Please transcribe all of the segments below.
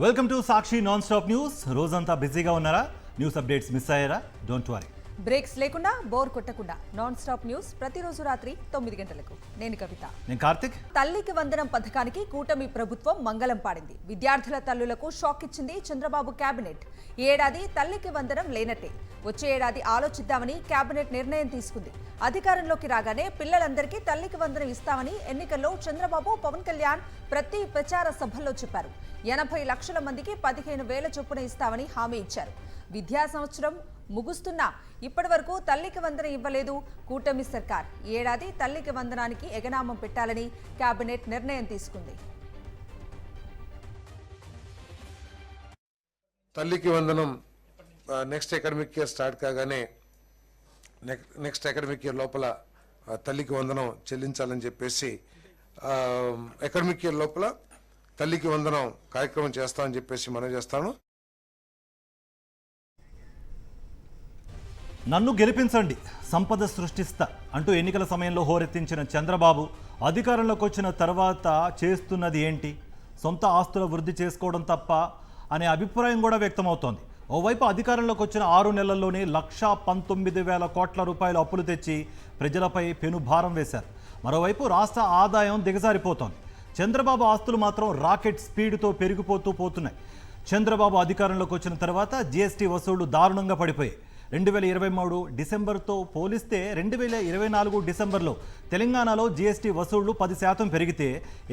Welcome to Sakshi non stop news. రోజంతా బిజీగా ఉన్నారా? న్యూస్ అప్డేట్స్ మిస్ అయ్యారా? డోంట్ వరీ, బ్రేక్స్ లేకుండా బోర్ కొట్టకుండా నాన్ స్టాప్ న్యూస్ ప్రతిరోజు రాత్రి 9 గంటలకు. నేను కవిత, నేను కార్తిక్. తల్లికి వందనం పథకానికి కూటమి ప్రభుత్వం మంగళం పాడింది. విద్యార్థుల తల్లులకు షాక్ ఇచ్చింది చంద్రబాబు కేబినెట్. ఈ ఏడాది తల్లికి వందనం లేనట్టే, వచ్చే ఏడాది ఆలోచిద్దామని కేబినెట్ నిర్ణయం తీసుకుంది. అధికారంలోకి రాగానే పిల్లలందరికీ తల్లికి వందనం ఇస్తామని ఎన్నికల్లో చంద్రబాబు, పవన్ కళ్యాణ్ ప్రతి ప్రచార సభల్లో చెప్పారు. 80 లక్షల మందికి 15,000 చొప్పున ఇస్తామని హామీ ఇచ్చారు. విద్యా సంవత్సరం ముగుస్తున్నా ఇప్పటి వరకు తల్లికి వందనం ఇవ్వలేదు కూటమి సర్కార్. ఈ ఏడాది తల్లికి వందనానికి ఎగనామం పెట్టాలని కేబినెట్ నిర్ణయం తీసుకుంది. తల్లికి వందనం నెక్స్ట్ అకాడమిక్ ఇయర్ స్టార్ట్ కాగానే నెక్స్ట్ అకాడమిక్ ఇయర్ లోపల తల్లికి వందనం చెల్లించాలని చెప్పేసి అకాడమిక్ ఇయర్ లోపల తల్లికి వందనం కార్యక్రమం చేస్తామని చెప్పేసి మనం చేస్తాను. నన్ను గెలిపించండి, సంపద సృష్టిస్తా అంటూ ఎన్నికల సమయంలో హోరెత్తించిన చంద్రబాబు అధికారంలోకి వచ్చిన తర్వాత చేస్తున్నది ఏంటి? సొంత ఆస్తుల వృద్ధి చేసుకోవడం తప్ప అనే అభిప్రాయం కూడా వ్యక్తమవుతోంది. ఓవైపు అధికారంలోకి వచ్చిన 6 నెలల్లోనే 1,19,000 కోట్ల రూపాయలు అప్పులు తెచ్చి ప్రజలపై పెనుభారం వేశారు. మరోవైపు రాష్ట్ర ఆదాయం దిగజారిపోతోంది. చంద్రబాబు ఆస్తులు మాత్రం రాకెట్ స్పీడ్తో పెరిగిపోతూ పోతున్నాయి. చంద్రబాబు అధికారంలోకి వచ్చిన తర్వాత జీఎస్టీ వసూళ్లు దారుణంగా పడిపోయాయి. 2023 డిసెంబర్తో పోలిస్తే 2024 డిసెంబర్లో తెలంగాణలో జీఎస్టీ వసూళ్లు 10% పెరిగితే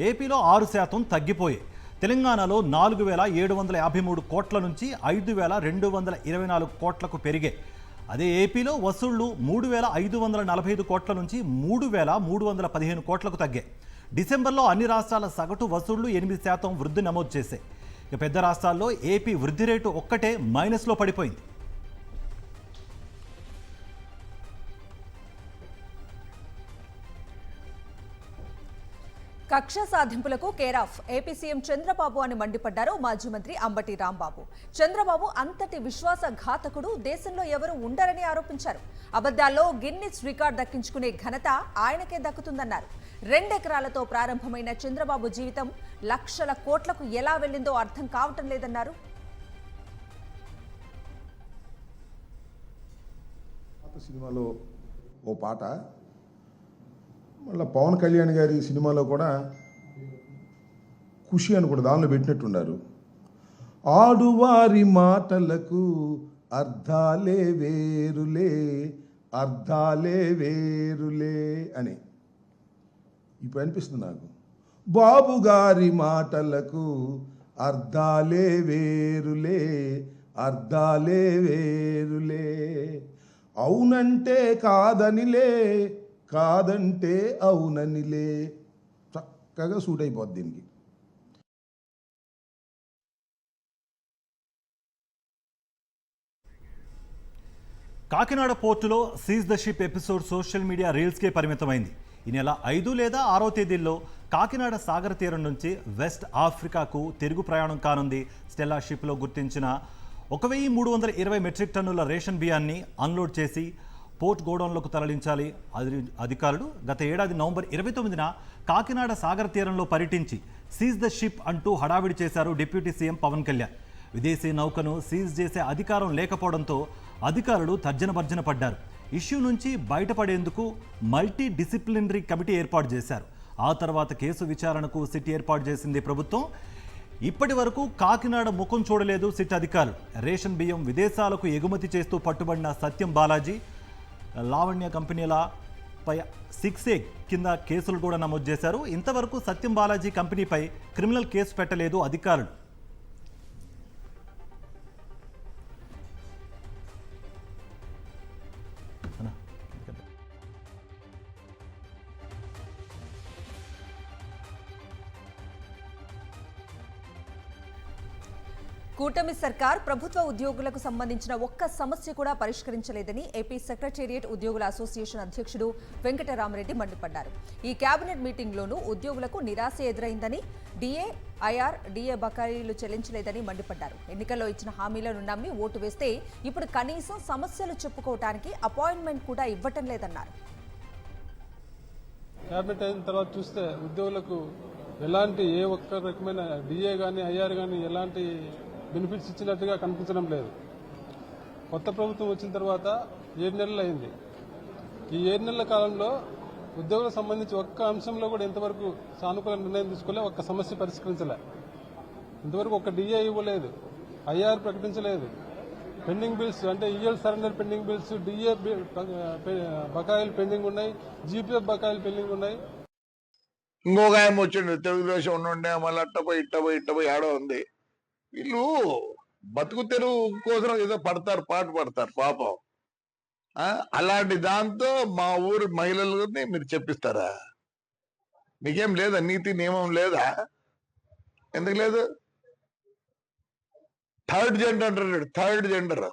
ఏపీలో 6% తగ్గిపోయాయి. తెలంగాణలో 4,753 కోట్ల నుంచి 5,224 కోట్లకు పెరిగాయి. అదే ఏపీలో వసూళ్లు 3,545 కోట్ల నుంచి 3,315 కోట్లకు తగ్గాయి. డిసెంబర్లో అన్ని రాష్ట్రాల సగటు వసూళ్లు 8% వృద్ధి నమోదు చేశాయి. ఇక పెద్ద రాష్ట్రాల్లో ఏపీ వృద్ధి రేటు ఒక్కటే మైనస్లో పడిపోయింది. కక్ష సాధింపులకు కేరాఫ్ ఏపీ సీఎం చంద్రబాబు అని మండిపడ్డారు మాజీ మంత్రి అంబటి రాంబాబు. చంద్రబాబు అంతటి విశ్వాసఘాతకుడు దేశంలో ఎవరు ఉండరని ఆరోపించారు. అబద్దాల్లో గిన్నిస్ రికార్డ్ దక్కించుకునే ఘనత ఆయనకే దక్కుతుందన్నారు. 2 ఎకరాలతో ప్రారంభమైన చంద్రబాబు జీవితం లక్షల కోట్లకు ఎలా వెళ్ళిందో అర్థం కావటం లేదన్నారు. సినిమాలో ఓ పాట, మళ్ళీ పవన్ కళ్యాణ్ గారి సినిమాలో కూడా ఖుషి అని కూడా దానిలో పెట్టినట్టున్నారు. ఆడువారి మాటలకు అర్థాలే వేరులే, అర్థాలే వేరులే అని ఇప్పుడు అనిపిస్తుంది నాకు. బాబు గారి మాటలకు అర్థాలే వేరులే, అర్థాలే వేరులే, అవునంటే కాదనిలే, కాదంటే అవుననిలే. చక్కగా సూట్ అయిపోద్ది దీనికి. కాకినాడ పోర్టులో seize the ship episode social media రీల్స్కే పరిమితమైంది. ఈ నెల 5 లేదా 6వ తేదీల్లో కాకినాడ సాగర తీరం నుంచి వెస్ట్ ఆఫ్రికాకు తిరుగు ప్రయాణం కానుంది. స్టెల్లా షిప్లో గుర్తించిన 1,320 మెట్రిక్ టన్నుల రేషన్ బియ్యాన్ని అన్లోడ్ చేసి పోర్ట్ గోడౌన్లకు తరలించాలి. అధికారులు గత ఏడాది నవంబర్ 29న కాకినాడ సాగర తీరంలో పర్యటించి సీజ్ ద షిప్ అంటూ హడావిడి చేశారు డిప్యూటీ సీఎం పవన్ కళ్యాణ్. విదేశీ నౌకను సీజ్ చేసే అధికారం లేకపోవడంతో అధికారులు తర్జనభర్జన పడ్డారు. ఇష్యూ నుంచి బయటపడేందుకు మల్టీ డిసిప్లినరీ కమిటీ ఏర్పాటు చేశారు. ఆ తర్వాత కేసు విచారణకు సిట్ ఏర్పాటు చేసింది ప్రభుత్వం. ఇప్పటి వరకు కాకినాడ ముఖం చూడలేదు సిట్ అధికారులు. రేషన్ బియ్యం విదేశాలకు ఎగుమతి చేస్తూ పట్టుబడిన సత్యం బాలాజీ, లావణ్య కంపెనీలపై 6A కింద కేసులు కూడా నమోదు చేశారు. ఇంతవరకు సత్యం బాలాజీ కంపెనీపై క్రిమినల్ కేసు పెట్టలేదు అధికారులు. కూటమి సర్కార్ ప్రభుత్వ ఉద్యోగులకు సంబంధించిన ఒక్క సమస్య కూడా పరిష్కరించలేదని ఏపీ సెక్రటేరియట్ ఉద్యోగుల అసోసియేషన్ అధ్యక్షుడు వెంకటరామరెడ్డి మండిపడ్డారు. ఈ కేబినెట్ మీటింగ్లోనూ ఉద్యోగులకు నిరాశ ఎదురైందని, డిఏ, ఐఆర్, డిఏ బకాయిలు చెల్లించలేదని మండిపడ్డారు. ఎన్నికల్లో ఇచ్చిన హామీలను నమ్మి ఓటు వేస్తే ఇప్పుడు కనీసం సమస్యలు చెప్పుకోవడానికి అపాయింట్మెంట్ కూడా ఇవ్వటం లేదన్నారు. క్యాబినెట్ అయిన తర్వాత చూస్తే ఉద్యోగులకు ఎలాంటి ఏ ఒక్క రకమైన డిఏ కానీ ఐఆర్ కానీ ఎలాంటి బెనిఫిట్స్ ఇచ్చినట్టుగా కనిపించడం లేదు. కొత్త ప్రభుత్వం వచ్చిన తర్వాత 7 నెలలు అయింది. ఈ 7 నెలల కాలంలో ఉద్యోగులకు సంబంధించి ఒక్క అంశంలో కూడా ఇంతవరకు సానుకూల నిర్ణయం తీసుకోలే, ఒక్క సమస్య పరిష్కరించలే. ఇంతవరకు ఒక్క డిఏ ఇవ్వలేదు, ఐఆర్ ప్రకటించలేదు. పెండింగ్ బిల్స్ అంటే EL surrender pending bills, DA బకాయిలు పెండింగ్ ఉన్నాయి, జీపీఎఫ్ బకాయిలు పెండింగ్ ఉన్నాయి. ఇంకొక ఆయన వచ్చిండు తెలుగుదేశం ఉండే, మళ్ళీ ఇట్టపోయి ఆడో ఉంది. వీళ్ళు బతుకు తెరువు కోసం ఏదో పాటు పడతారు పాపం. అలాంటి దాంతో మా ఊరు మహిళలని మీరు చెప్పిస్తారా? మీకేం లేదా? నీతి నియమం లేదా? ఎందుకు లేదు? థర్డ్ జెండర్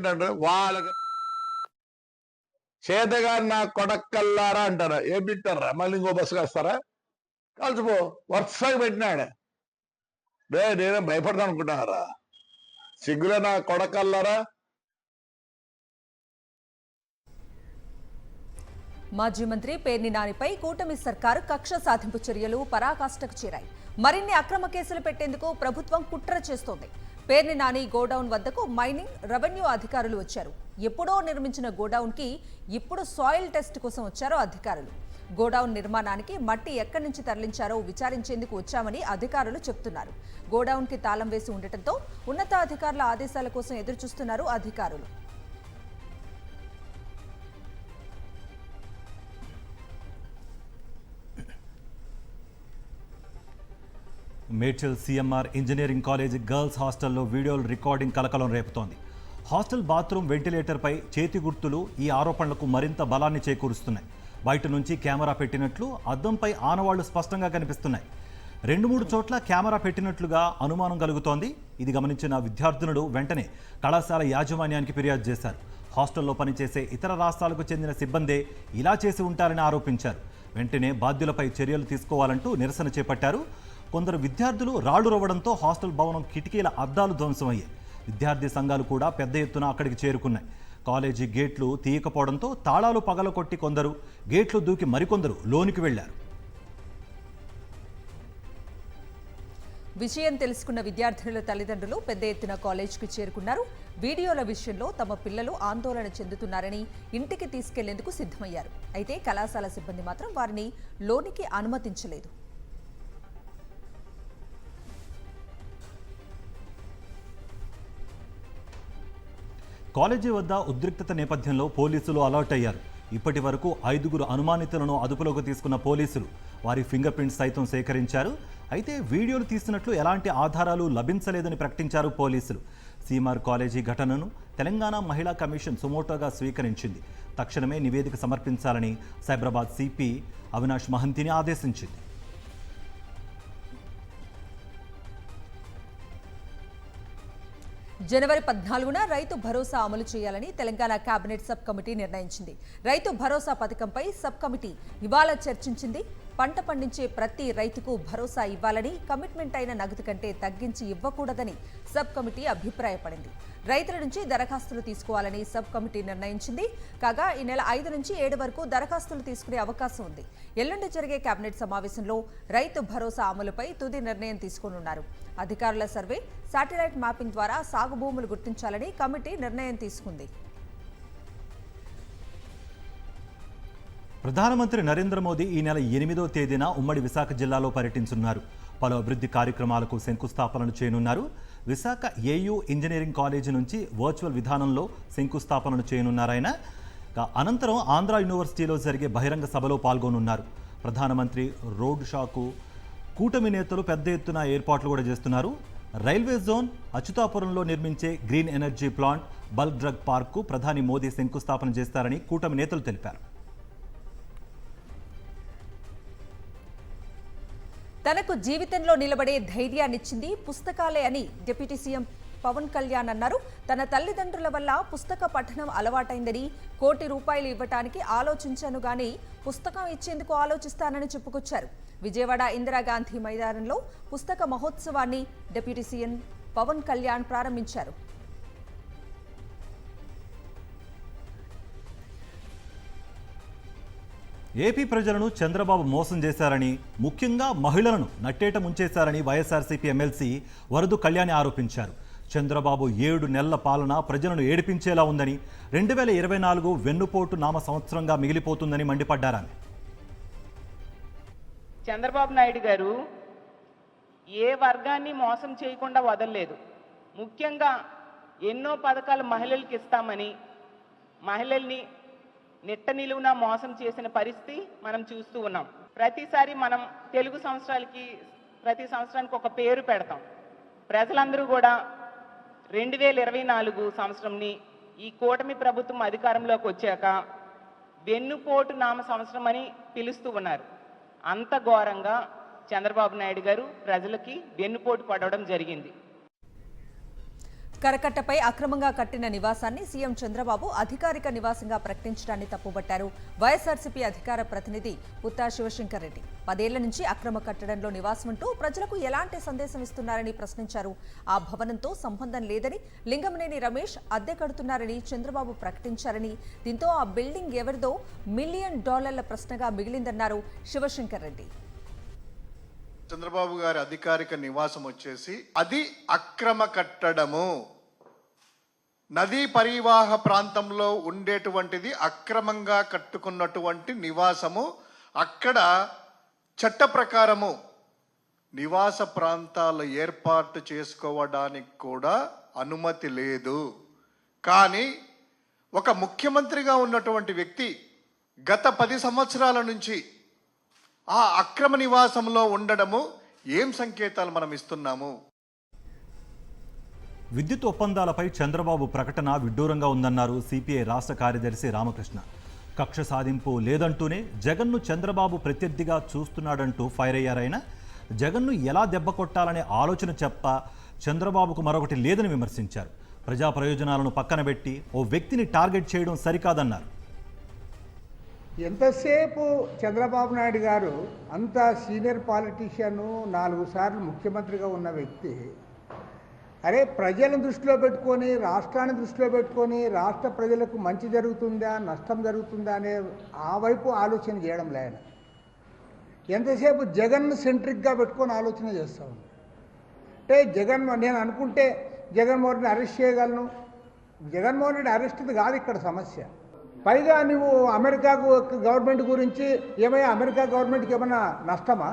అంటారు వాళ్ళకి చేతగాని నా కొడక్కల్లారా అంటారా? ఏం పెట్టారా? మళ్ళీ ఇంకో బస్సు కాస్తారా? కలిసిపో వరుసగా పెట్టినాడు. నేనే భయపడతాను అనుకుంటున్నారా? సిగ్గులే నా కొడకల్లారా. మాజీ మంత్రి పేర్ని నానిపై కూటమి సర్కారు కక్ష సాధింపు చర్యలు పరాకాష్ఠకు చేరాయి. మరిన్ని అక్రమ కేసులు పెట్టేందుకు ప్రభుత్వం కుట్ర చేస్తోంది. పేర్ని నాని గోడౌన్ వద్దకు మైనింగ్, రెవెన్యూ అధికారులు వచ్చారు. ఎప్పుడో నిర్మించిన గోడౌన్ కి ఇప్పుడు సాయిల్ టెస్ట్ కోసం వచ్చారు అధికారులు. గోడౌన్ నిర్మాణానికి మట్టి ఎక్కడి నుంచి తరలించారో విచారించేందుకు వచ్చామని అధికారులు చెబుతున్నారు. గోడౌన్ కి తాళం వేసి ఉండటంతో ఉన్నతాధికారుల ఆదేశాల కోసం ఎదురుచూస్తున్నారు అధికారులు. Medchal CMR engineering college girls హాస్టల్లో వీడియోలు రికార్డింగ్ కలకలం రేపుతోంది. హాస్టల్ బాత్రూమ్ వెంటిలేటర్పై చేతి గుర్తులు ఈ ఆరోపణలకు మరింత బలాన్ని చేకూరుస్తున్నాయి. బయట నుంచి కెమెరా పెట్టినట్లు అద్దంపై ఆనవాళ్లు స్పష్టంగా కనిపిస్తున్నాయి. 2-3 చోట్ల కెమెరా పెట్టినట్లుగా అనుమానం కలుగుతోంది. ఇది గమనించిన విద్యార్థినులు వెంటనే కళాశాల యాజమాన్యానికి ఫిర్యాదు చేశారు. హాస్టల్లో పనిచేసే ఇతర రాష్ట్రాలకు చెందిన సిబ్బందే ఇలా చేసి ఉంటారని ఆరోపించారు. వెంటనే బాధ్యులపై చర్యలు తీసుకోవాలంటూ నిరసన చేపట్టారు. కొందరు విద్యార్థులు రాళ్లు రవ్వడంతో హాస్టల్ భవనం కిటికీల అద్దాలు ధ్వంసమయ్యాయి. విద్యార్థి సంఘాలు కూడా పెద్ద ఎత్తున అక్కడికి చేరుకున్నాయి. కాలేజీ గేట్లు తీయకపోవడంతో తాళాలు పగలకొట్టి కొందరు, గేట్లు దూకి మరికొందరు లోనికి వెళ్లారు. విషయం తెలుసుకున్న విద్యార్థుల తల్లిదండ్రులు పెద్ద ఎత్తున కాలేజీకి చేరుకున్నారు. వీడియోల విషయంలో తమ పిల్లలు ఆందోళన చెందుతున్నారని ఇంటికి తీసుకెళ్లేందుకు సిద్ధమయ్యారు. అయితే కళాశాల సిబ్బంది మాత్రం వారిని లోనికి అనుమతించలేదు. కాలేజీ వద్ద ఉద్రిక్తత నేపథ్యంలో పోలీసులు అలర్ట్ అయ్యారు. ఇప్పటి వరకు 5 అనుమానితులను అదుపులోకి తీసుకున్న పోలీసులు వారి ఫింగర్ ప్రింట్స్ సైతం సేకరించారు. అయితే వీడియోలు తీసినట్లు ఎలాంటి ఆధారాలు లభించలేదని ప్రకటించారు పోలీసులు. సిఎంఆర్ కాలేజీ ఘటనను తెలంగాణ మహిళా కమిషన్ సుమోటోగా స్వీకరించింది. తక్షణమే నివేదిక సమర్పించాలని సైబరాబాద్ సిపి అవినాష్ మహంతిని ఆదేశించింది. జనవరి 14న రైతు భరోసా అమలు చేయాలని తెలంగాణ కేబినెట్ సబ్ కమిటీ నిర్ణయించింది. రైతు భరోసా పథకంపై సబ్ కమిటీ ఇవాళ చర్చించింది. పంట పండించే ప్రతి రైతుకు భరోసా ఇవ్వాలని, కమిట్మెంట్ అయిన నగదు కంటే తగ్గించి ఇవ్వకూడదని సబ్ కమిటీ అభిప్రాయపడింది. రైతుల నుంచి దరఖాస్తులు తీసుకోవాలని సబ్ కమిటీ నిర్ణయించింది. కాగా ఈ నెల 5 నుంచి 7 వరకు దరఖాస్తులు తీసుకునే అవకాశం ఉంది. ఎల్లుండి జరిగే కేబినెట్ సమావేశంలో రైతు భరోసా అమలుపై తుది నిర్ణయం తీసుకోనున్నారు. అధికారుల సర్వే, శాటిలైట్ మ్యాపింగ్ ద్వారా సాగు భూములు గుర్తించాలని కమిటీ నిర్ణయం తీసుకుంది. ప్రధానమంత్రి నరేంద్ర మోదీ ఈ నెల 8వ తేదీన ఉమ్మడి విశాఖ జిల్లాలో పర్యటించనున్నారు. పలు అభివృద్ధి కార్యక్రమాలకు శంకుస్థాపనలు చేయనున్నారు. విశాఖ ఏయూ ఇంజనీరింగ్ కాలేజీ నుంచి వర్చువల్ విధానంలో శంకుస్థాపనలు చేయనున్నారాయన. అనంతరం ఆంధ్ర యూనివర్సిటీలో జరిగే బహిరంగ సభలో పాల్గొనున్నారు. ప్రధానమంత్రి రోడ్ షోకు కూటమి నేతలు పెద్ద ఎత్తున ఏర్పాట్లు కూడా చేస్తున్నారు. రైల్వే జోన్, అచ్యుతాపురంలో నిర్మించే green energy plant, bulk drug పార్క్కు ప్రధాని మోదీ శంకుస్థాపన చేస్తారని కూటమి నేతలు తెలిపారు. తనకు జీవితంలో నిలబడే ధైర్యాన్నిచ్చింది పుస్తకాలే అని డిప్యూటీ సీఎం పవన్ కళ్యాణ్ అన్నారు. తన తల్లిదండ్రుల వల్ల పుస్తక పఠనం అలవాటైందని, ₹1 కోటి ఇవ్వటానికి ఆలోచించాను గానీ పుస్తకం ఇచ్చేందుకు ఆలోచిస్తానని చెప్పుకొచ్చారు. విజయవాడ ఇందిరాగాంధీ మైదానంలో పుస్తక మహోత్సవాన్ని డిప్యూటీ సీఎం పవన్ కళ్యాణ్ ప్రారంభించారు. ఏపీ ప్రజలను చంద్రబాబు మోసం చేశారని, ముఖ్యంగా మహిళలను నట్టేట ముంచేశారని వైఎస్ఆర్సీపీ ఎమ్మెల్సీ వరదు కళ్యాణి ఆరోపించారు. చంద్రబాబు 7 నెలల పాలన ప్రజలను ఏడిపించేలా ఉందని, 2024 వెన్నుపోటు నామ సంవత్సరంగా మిగిలిపోతుందని మండిపడ్డారామె. చంద్రబాబు నాయుడు గారు ఏ వర్గాన్ని మోసం చేయకుండా వదలలేదు. ముఖ్యంగా ఎన్నో పథకాలు మహిళలకు ఇస్తామని మహిళల్ని నిట్ట నిలువున మోసం చేసిన పరిస్థితి మనం చూస్తూ ఉన్నాం. ప్రతిసారి మనం తెలుగు ప్రతి సంవత్సరానికి ఒక పేరు పెడతాం. ప్రజలందరూ కూడా 2024 సంవత్సరంని ఈ కూటమి ప్రభుత్వం అధికారంలోకి వచ్చాక వెన్నుపోటు నామ సంవత్సరం అని పిలుస్తూ ఉన్నారు. అంత ఘోరంగా చంద్రబాబు నాయుడు గారు ప్రజలకి వెన్నుపోటు పడవడం జరిగింది. కరకట్టపై అక్రమంగా కట్టిన నివాసాన్ని సీఎం చంద్రబాబు అధికారిక నివాసంగా ప్రకటించడాన్ని తప్పుబట్టారు వైఎస్ఆర్సీపీ అధికార ప్రతినిధి పుత్తా శివశంకర్ రెడ్డి. 10 ఏళ్ల నుంచి అక్రమ కట్టడంలో నివాసమంటూ ప్రజలకు ఎలాంటి సందేశం ఇస్తున్నారని ప్రశ్నించారు. ఆ భవనంతో సంబంధం లేదని, లింగంనేని రమేష్ అద్దె కడుతున్నారని చంద్రబాబు ప్రకటించారని, దీంతో ఆ బిల్డింగ్ ఎవరిదో $1 మిలియన్ ప్రశ్నగా మిగిలిందన్నారు శివశంకర్ రెడ్డి. చంద్రబాబు గారి అధికారిక నివాసం వచ్చేసి అది అక్రమ కట్టడము. నదీ పరివాహ ప్రాంతంలో ఉండేటువంటిది అక్రమంగా కట్టుకున్నటువంటి నివాసము. అక్కడ చట్ట ప్రకారము నివాస ప్రాంతాలు ఏర్పాటు చేసుకోవడానికి కూడా అనుమతి లేదు. కానీ ఒక ముఖ్యమంత్రిగా ఉన్నటువంటి వ్యక్తి గత 10 సంవత్సరాల నుంచి ఆ అక్రమ నివాసంలో ఉండడము ఏం సంకేతాలు మనం ఇస్తున్నాము? విద్యుత్ ఒప్పందాలపై చంద్రబాబు ప్రకటన విడ్డూరంగా ఉందన్నారు సిపిఐ రాష్ట్ర కార్యదర్శి రామకృష్ణ. కక్ష సాధింపు లేదంటూనే జగన్ను చంద్రబాబు ప్రత్యర్థిగా చూస్తున్నాడంటూ ఫైర్ అయ్యారైనా, జగన్ను ఎలా దెబ్బ కొట్టాలనే ఆలోచన చంద్రబాబుకు మరొకటి లేదని విమర్శించారు. ప్రజా ప్రయోజనాలను పక్కన పెట్టి ఓ వ్యక్తిని టార్గెట్ చేయడం సరికాదన్నారు. ఎంతసేపు చంద్రబాబు నాయుడు గారు అంత సీనియర్ పాలిటీషియన్, 4 సార్లు ముఖ్యమంత్రిగా ఉన్న వ్యక్తి, అరే ప్రజలను దృష్టిలో పెట్టుకొని, రాష్ట్రాన్ని దృష్టిలో పెట్టుకొని, రాష్ట్ర ప్రజలకు మంచి జరుగుతుందా నష్టం జరుగుతుందా అనే ఆ వైపు ఆలోచన చేయడం లేదు. ఎంతసేపు జగన్ సెంట్రిక్గా పెట్టుకొని ఆలోచన చేస్తూ ఉంది. అంటే నేను అనుకుంటే జగన్మోహన్ రెడ్డి అరెస్ట్ చేయగలను. జగన్మోహన్ రెడ్డి అరెస్ట్ కాదు ఇక్కడ సమస్య. పైగా నువ్వు అమెరికా గవర్నమెంట్ గురించి ఏమయ్యా, అమెరికా గవర్నమెంట్కి ఏమైనా నష్టమా?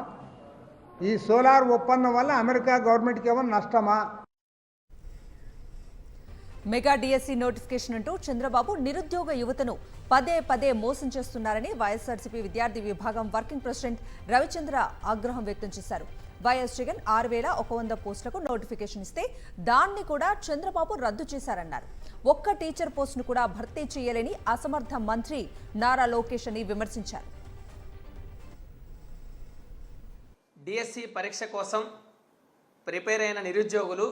ఈ సోలార్ ఒప్పందం వల్ల అమెరికా గవర్నమెంట్కి ఏమైనా నష్టమా? మెగా డిఎస్సి నోటిఫికేషన్ అంటూ చంద్రబాబు నిరుద్యోగ యువతను పదే మోసం చేస్తున్నారని వైఎస్ఆర్సీపీ విద్యార్థి విభాగం వర్కింగ్ ప్రెసిడెంట్ రవిచంద్ర ఆగ్రహం వ్యక్తం చేశారు. వైఎస్ జగన్ 6100 పోస్టులకు నోటిఫికేషన్ ఇస్తే దాన్ని కూడా చంద్రబాబు రద్దు చేశారన్నారు. ఒక్క టీచర్ పోస్టును కూడా భర్తీ చేయలేని అసమర్థ మంత్రి నారా లోకేష్ అని విమర్శించారు. డిఎస్సి పరీక్ష కోసం ప్రిపేర్ అయిన నిరుద్యోగులు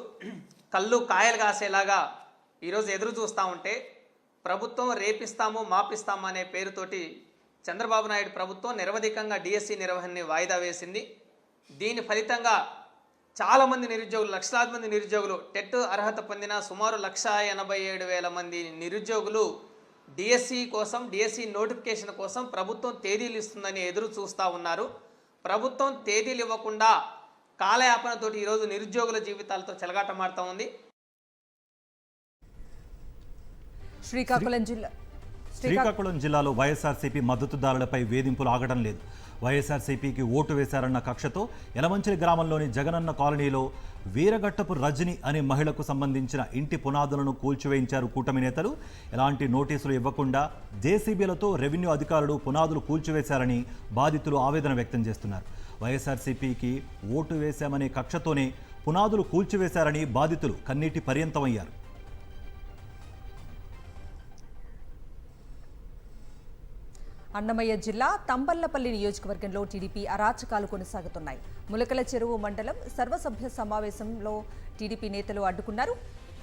కళ్ళు కాయలు కాసేలాగా ఈరోజు ఎదురు చూస్తూ ఉంటే, ప్రభుత్వం రేపిస్తాము మాపిస్తాము అనే పేరుతోటి చంద్రబాబు నాయుడు ప్రభుత్వం నిరవధికంగా డిఎస్సి నిర్వహణని వాయిదా వేసింది. దీని ఫలితంగా చాలామంది నిరుద్యోగులు, లక్షలాది మంది నిరుద్యోగులు, టెట్ అర్హత పొందిన సుమారు 1,87,000 మంది నిరుద్యోగులు డిఎస్సి కోసం, డిఎస్సి నోటిఫికేషన్ కోసం ప్రభుత్వం తేదీలు ఇస్తుందని ఎదురు చూస్తూ ఉన్నారు. ప్రభుత్వం తేదీలు ఇవ్వకుండా కాలయాపనతోటి ఈరోజు నిరుద్యోగుల జీవితాలతో చెలగాటమాడుతూ ఉంది. శ్రీకాకుళం జిల్లాలో వైఎస్ఆర్సీపీ మద్దతుదారులపై వేధింపులు ఆగడం లేదు. వైఎస్ఆర్సీపీకి ఓటు వేశారన్న కక్షతో యలమంచిలి గ్రామంలోని జగనన్న కాలనీలో వీరగట్టపు రజని అనే మహిళకు సంబంధించిన ఇంటి పునాదులను కూల్చివేయించారు కూటమి నేతలు. ఎలాంటి నోటీసులు ఇవ్వకుండా జేసీబీలతో రెవెన్యూ అధికారులు పునాదులు కూల్చివేశారని బాధితులు ఆవేదన వ్యక్తం చేస్తున్నారు. వైఎస్ఆర్సీపీకి ఓటు వేశామనే కక్షతోనే పునాదులు కూల్చివేశారని బాధితులు కన్నీటి పర్యంతమయ్యారు. అన్నమయ్య జిల్లా తంబళ్లపల్లి నియోజకవర్గంలో టీడీపీ అరాచకాలు కొనసాగుతున్నాయి. ములకల చెరువు మండలం సర్వసభ్య సమావేశంలో టీడీపీ నేతలు అడ్డుకున్నారు.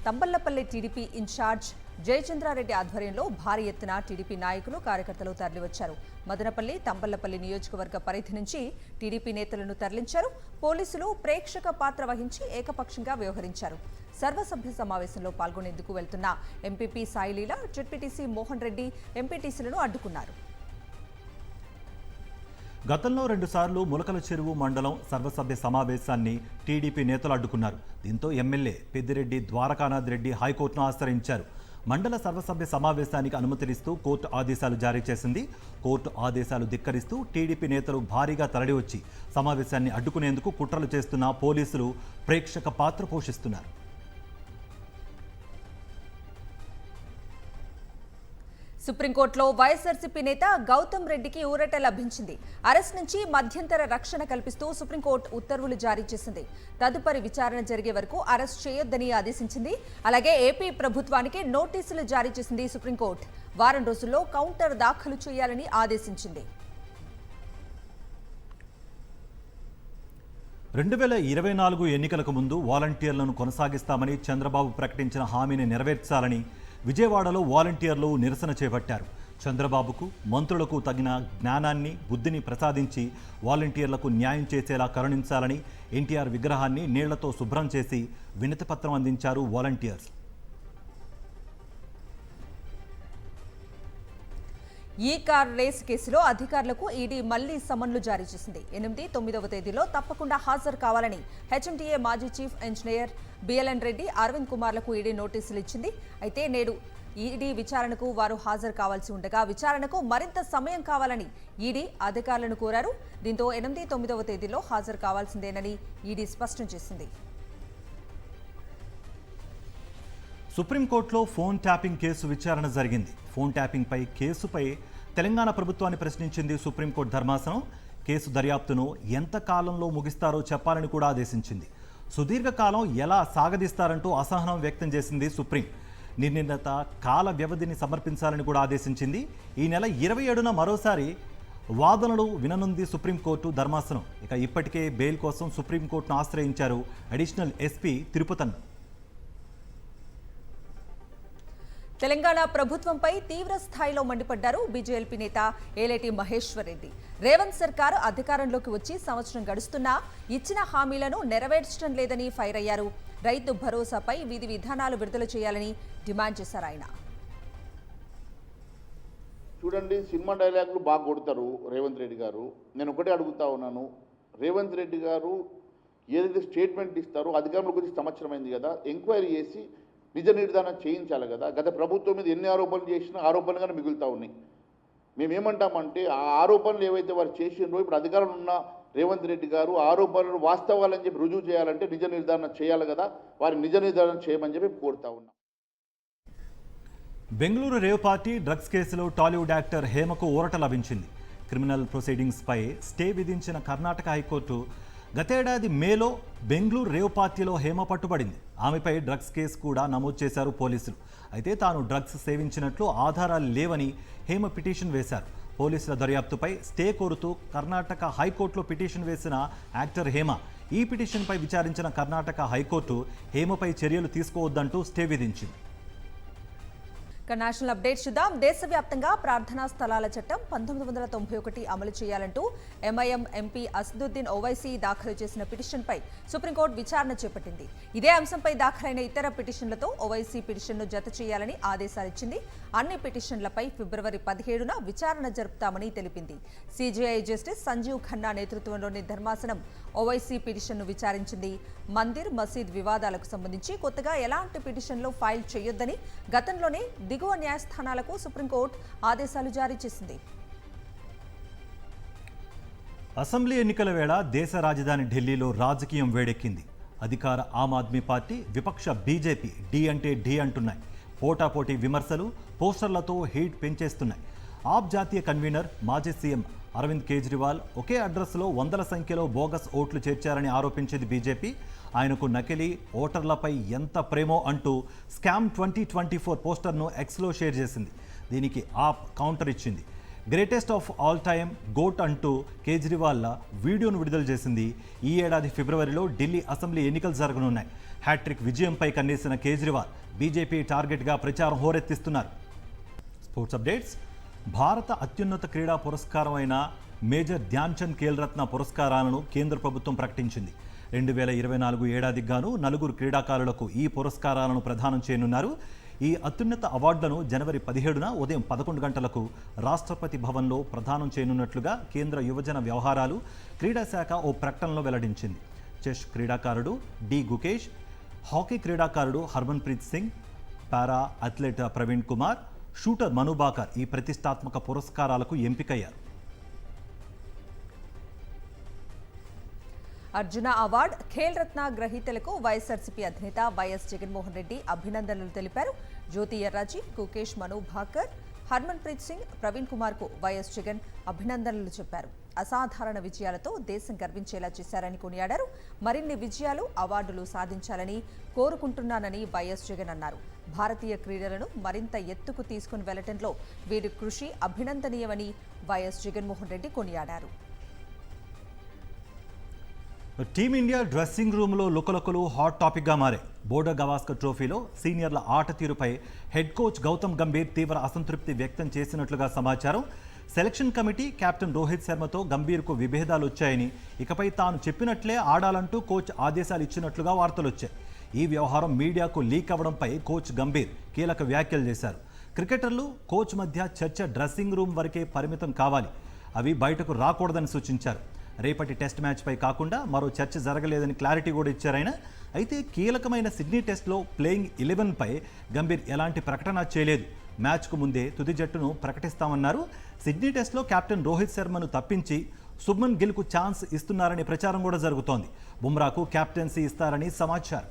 తంబళ్లపల్లి టీడీపీ ఇన్ఛార్జ్ జయచంద్రారెడ్డి ఆధ్వర్యంలో భారీ ఎత్తున టీడీపీ నాయకులు, కార్యకర్తలు తరలివచ్చారు. మదనపల్లి, తంబళ్లపల్లి నియోజకవర్గ పరిధి నుంచి టీడీపీ నేతలను తరలించారు. పోలీసులు ప్రేక్షక పాత్ర వహించి ఏకపక్షంగా వ్యవహరించారు. సర్వసభ్య సమావేశంలో పాల్గొనేందుకు వెళ్తున్న ఎంపీపీ సాయిలీల, జెడ్పీటీసీ మోహన్ రెడ్డి ఎంపీటీసీలను అడ్డుకున్నారు. గతంలో 2 సార్లు ములకల చెరువు మండలం సర్వసభ్య సమావేశాన్ని టీడీపీ నేతలు అడ్డుకున్నారు. దీంతో ఎమ్మెల్యే పెద్దిరెడ్డి ద్వారకానాథ్ రెడ్డి హైకోర్టును ఆశ్రయించారు. మండల సర్వసభ్య సమావేశానికి అనుమతినిస్తూ కోర్టు ఆదేశాలు జారీ చేసింది. కోర్టు ఆదేశాలు ధిక్కరిస్తూ టీడీపీ నేతలు భారీగా తరలివచ్చి సమావేశాన్ని అడ్డుకునేందుకు కుట్రలు చేస్తున్న పోలీసులు ప్రేక్షక పాత్ర పోషిస్తున్నారు. సుప్రీంకోర్టులో వైఎస్ఆర్సీపీ నేత గౌతమ్ రెడ్డికి ఊరట లభించింది. అరెస్ట్ నుంచి మధ్యంతర రక్షణ కల్పిస్తూ సుప్రీంకోర్టు ఉత్తర్వులు జారీ చేసింది. తదుపరి విచారణ జరిగే వరకు అరెస్ట్ చేయొద్దని ఆదేశించింది. అలాగే ఏపీ ప్రభుత్వానికి నోటీసులు జారీ చేసింది సుప్రీంకోర్టు. వారం రోజుల్లో కౌంటర్ దాఖలు చేయాలని ఆదేశించింది. 2024 ఎన్నికలకు ముందు వాలంటీర్లను కొనసాగిస్తామని చంద్రబాబు ప్రకటించిన హామీని నెరవేర్చాలని విజయవాడలో వాలంటీర్లు నిరసన చేపట్టారు. చంద్రబాబుకు మంత్రులకు తగిన జ్ఞానాన్ని బుద్ధిని ప్రసాదించి వాలంటీర్లకు న్యాయం చేసేలా కరుణించాలని ఎన్టీఆర్ విగ్రహాన్ని నీళ్లతో శుభ్రం చేసి వినతిపత్రం అందించారు వాలంటీర్స్. ఈ కార్ రేస్ కేసులో అధికారులకు ఈడీ మళ్లీ సమన్లు జారీ చేసింది. 8, 9వ తేదీలో తప్పకుండా హాజరు కావాలని హెచ్ఎండిఏ మాజీ chief engineer BLN Reddy, Aravind కుమార్లకు ఈడీ నోటీసులు ఇచ్చింది. అయితే నేడు ఈడీ విచారణకు వారు హాజరు కావాల్సి ఉండగా విచారణకు మరింత సమయం కావాలని ఈడీ అధికారులను కోరారు. దీంతో 8, 9వ తేదీలో హాజరు కావాల్సిందేనని ఈడీ స్పష్టం చేసింది. సుప్రీంకోర్టులో ఫోన్ ట్యాపింగ్ కేసు విచారణ జరిగింది. ఫోన్ ట్యాపింగ్పై కేసుపై తెలంగాణ ప్రభుత్వాన్ని ప్రశ్నించింది సుప్రీంకోర్టు ధర్మాసనం. కేసు దర్యాప్తును ఎంత కాలంలో ముగిస్తారో చెప్పాలని కూడా ఆదేశించింది. సుదీర్ఘకాలం ఎలా సాగదీస్తారంటూ అసహనం వ్యక్తం చేసింది సుప్రీం. నిర్ణీత కాల వ్యవధిని సమర్పించాలని కూడా ఆదేశించింది. ఈ నెల 27న మరోసారి వాదనలు విననుంది సుప్రీంకోర్టు ధర్మాసనం. ఇప్పటికే బెయిల్ కోసం సుప్రీంకోర్టును ఆశ్రయించారు అడిషనల్ ఎస్పీ తిరుపతన్. తెలంగాణ ప్రభుత్వంపై తీవ్ర స్థాయిలో మండిపడ్డారు బీజేపీ నేత ఏలేటి మహేశ్వర్ రెడ్డి. రేవంత్ సర్కారు అధికారంలోకి వచ్చి సంవత్సరం గడుస్తున్నా ఇచ్చిన హామీలను నెరవేర్చడం లేదని ఫైర్ అయ్యారు. రైతు భరోసాపై విధి విధానాలు విడుదల చేయాలని డిమాండ్ చేశారు ఆయన. చూడండి, సినిమా డైలాగులు బాగా కొడతారు రేవంత్ రెడ్డి గారు. నేను ఒకటే అడుగుతా ఉన్నాను, రేవంత్ రెడ్డి గారు ఏదైతే స్టేట్మెంట్ ఇస్తారో అధికారంలోకి వచ్చి సంవత్సరం అయింది కదా, ఎంక్వైరీ చేసి నిజ నిర్ధారణ చేయించాలి కదా. గత ప్రభుత్వం మీద ఎన్ని ఆరోపణలు చేసినా ఆరోపణలుగానే మిగులుతూ ఉన్నాయి. మేమేమంటామంటే ఆ ఆరోపణలు ఏవైతే వారు చేసిండ్రో ఇప్పుడు అధికారంలో ఉన్న రేవంత్ రెడ్డి గారు ఆరోపణలు వాస్తవాలని చెప్పి రుజువు చేయాలంటే నిజ నిర్ధారణ చేయాలి కదా. వారి నిజ నిర్ధారణ చేయమని చెప్పి కోరుతా ఉన్నాం. బెంగళూరు రేవ్ పార్టీ డ్రగ్స్ కేసులో టాలీవుడ్ యాక్టర్ హేమకు ఊరట లభించింది. క్రిమినల్ ప్రొసీడింగ్స్పై స్టే విధించిన కర్ణాటక హైకోర్టు గతేడాది మేలో బెంగళూరు రేవ్ పార్టీలో హేమ పట్టుబడింది. ఆమెపై డ్రగ్స్ కేసు కూడా నమోదు చేశారు పోలీసులు. అయితే తాను డ్రగ్స్ సేవించినట్లు ఆధారాలు లేవని హేమ పిటిషన్ వేశారు. పోలీసుల దర్యాప్తుపై స్టే కోరుతూ కర్ణాటక హైకోర్టులో పిటిషన్ వేసిన యాక్టర్ హేమ ఈ పిటిషన్పై విచారించిన కర్ణాటక హైకోర్టు హేమపై చర్యలు తీసుకోవద్దంటూ స్టే విధించింది. నేషనల్ అప్డేట్ చూద్దాం. దేశవ్యాప్తంగా ప్రార్థనా స్థలాల చట్టం 1991 అమలు చేయాలంటూ ఎంఐఎం ఎంపీ అసదుద్దీన్ ఓవైసీ దాఖలు చేసిన పిటిషన్పై సుప్రీంకోర్టు విచారణ చేపట్టింది. ఇదే అంశంపై దాఖలైన ఇతర పిటిషన్లతో ఓవైసీ పిటిషన్ను జత చేయాలని ఆదేశాలిచ్చింది. అన్ని పిటిషన్లపై ఫిబ్రవరి 17న విచారణ జరుపుతామని తెలిపింది. సిజేఐ జస్టిస్ సంజీవ్ ఖన్నా నేతృత్వంలోని ధర్మాసనం ఓవైసీ పిటిషన్ను విచారించింది. మందిర్ మసీద్ వివాదాలకు సంబంధించి కొత్తగా ఎలాంటి పిటిషన్లు ఫైల్ చేయొద్దని గతంలోనే దిగువ న్యాయస్థానాలకు సుప్రీంకోర్టు ఆదేశాలు జారీ చేసింది. అసెంబ్లీ ఎన్నికల వేళ దేశ రాజధాని ఢిల్లీలో రాజకీయం వేడెక్కింది. అధికార ఆమ్ ఆద్మీ పార్టీ, విపక్ష బీజేపీ ఢీ అంటే ఢీ అంటున్నాయి. పోటాపోటీ విమర్శలు, పోస్టర్లతో హీట్ పెంచేస్తున్నాయి. ఆప్ జాతీయ కన్వీనర్ మాజీ సీఎం అరవింద్ కేజ్రీవాల్ ఒకే అడ్రస్లో వందల సంఖ్యలో బోగస్ ఓట్లు చేర్చారని ఆరోపించింది బీజేపీ. ఆయనకు నకిలీ ఓటర్లపై ఎంత ప్రేమో అంటూ స్కామ్ 2024 పోస్టర్ను ఎక్స్లో షేర్ చేసింది. దీనికి ఆప్ కౌంటర్ ఇచ్చింది. Greatest of all time goat అంటూ కేజ్రీవాల్ వీడియోను విడుదల చేసింది. ఈ ఏడాది ఫిబ్రవరిలో ఢిల్లీ అసెంబ్లీ ఎన్నికలు జరగనున్నాయి. హ్యాట్రిక్ విజయంపై కన్నేసిన కేజ్రీవాల్ బీజేపీ టార్గెట్గా ప్రచారం హోరెత్తిస్తున్నారు. Sports updates. భారత అత్యున్నత క్రీడా పురస్కారం అయిన మేజర్ ధ్యాన్చంద్ ఖేల్ రత్న పురస్కారాలను కేంద్ర ప్రభుత్వం ప్రకటించింది. 2024 ఏడాదికి గాను 4 క్రీడాకారులకు ఈ పురస్కారాలను ప్రదానం చేయనున్నారు. ఈ అత్యున్నత అవార్డులను జనవరి 17న ఉదయం 11 గంటలకు రాష్ట్రపతి భవన్లో ప్రదానం చేయనున్నట్లుగా కేంద్ర యువజన వ్యవహారాలు క్రీడా శాఖ ఓ ప్రకటనలో వెల్లడించింది. చెస్ క్రీడాకారుడు డి గుకేష్, హాకీ క్రీడాకారుడు Harmanpreet Singh, para athlete Praveen Kumar, shooter Manu Bhaker ఈ ప్రతిష్టాత్మక పురస్కారాలకు ఎంపికయ్యారు. అర్జున అవార్డ్, ఖేల్ రత్న గ్రహీతలకు వైఎస్ఆర్సీపీ అధినేత వైఎస్ జగన్మోహన్ రెడ్డి అభినందనలు తెలిపారు. జ్యోతి ఎర్రాజీ, కుకేష్ మనుభాకర్, హర్మన్ప్రీత్ సింగ్, ప్రవీణ్ కుమార్కు వైఎస్ జగన్ అభినందనలు చెప్పారు. అసాధారణ విజయాలతో దేశం గర్వించేలా చేశారని కొనియాడారు. మరిన్ని విజయాలు, అవార్డులు సాధించాలని కోరుకుంటున్నానని వైఎస్ జగన్ అన్నారు. భారతీయ క్రీడలను మరింత ఎత్తుకు తీసుకుని వెళ్లడంలో వీరి కృషి అభినందనీయమని వైఎస్ జగన్మోహన్ రెడ్డి కొనియాడారు. టీమిండియా డ్రెస్సింగ్ రూమ్లో లుకలుకలు హాట్ టాపిక్గా మారాయి. బోర్డర్ గవాస్కర్ ట్రోఫీలో సీనియర్ల ఆట తీరుపై హెడ్ కోచ్ గౌతమ్ గంభీర్ తీవ్ర అసంతృప్తి వ్యక్తం చేసినట్లుగా సమాచారం. సెలక్షన్ కమిటీ కెప్టెన్ రోహిత్ శర్మతో గంభీర్కు విభేదాలు వచ్చాయని, ఇకపై తాను చెప్పినట్లే ఆడాలంటూ కోచ్ ఆదేశాలు ఇచ్చినట్లుగా వార్తలు వచ్చాయి. ఈ వ్యవహారం మీడియాకు లీక్ అవ్వడంపై కోచ్ గంభీర్ కీలక వ్యాఖ్యలు చేశారు. క్రికెటర్లు, కోచ్ మధ్య చర్చ డ్రెస్సింగ్ రూమ్ వరకే పరిమితం కావాలి, అవి బయటకు రాకూడదని సూచించారు. రేపటి టెస్ట్ మ్యాచ్పై కాకుండా మరో చర్చ జరగలేదని క్లారిటీ కూడా ఇచ్చారాయన. అయితే కీలకమైన సిడ్నీ టెస్ట్లో ప్లేయింగ్ 11పై గంభీర్ ఎలాంటి ప్రకటన చేయలేదు. మ్యాచ్కు ముందే తుది జట్టును ప్రకటిస్తామన్నారు. సిడ్నీ టెస్ట్లో కెప్టెన్ రోహిత్ శర్మను తప్పించి శుభ్మన్ గిల్కు ఛాన్స్ ఇస్తున్నారనే ప్రచారం కూడా జరుగుతోంది. బుమ్రాకు కెప్టెన్సీ ఇస్తారని సమాచారం.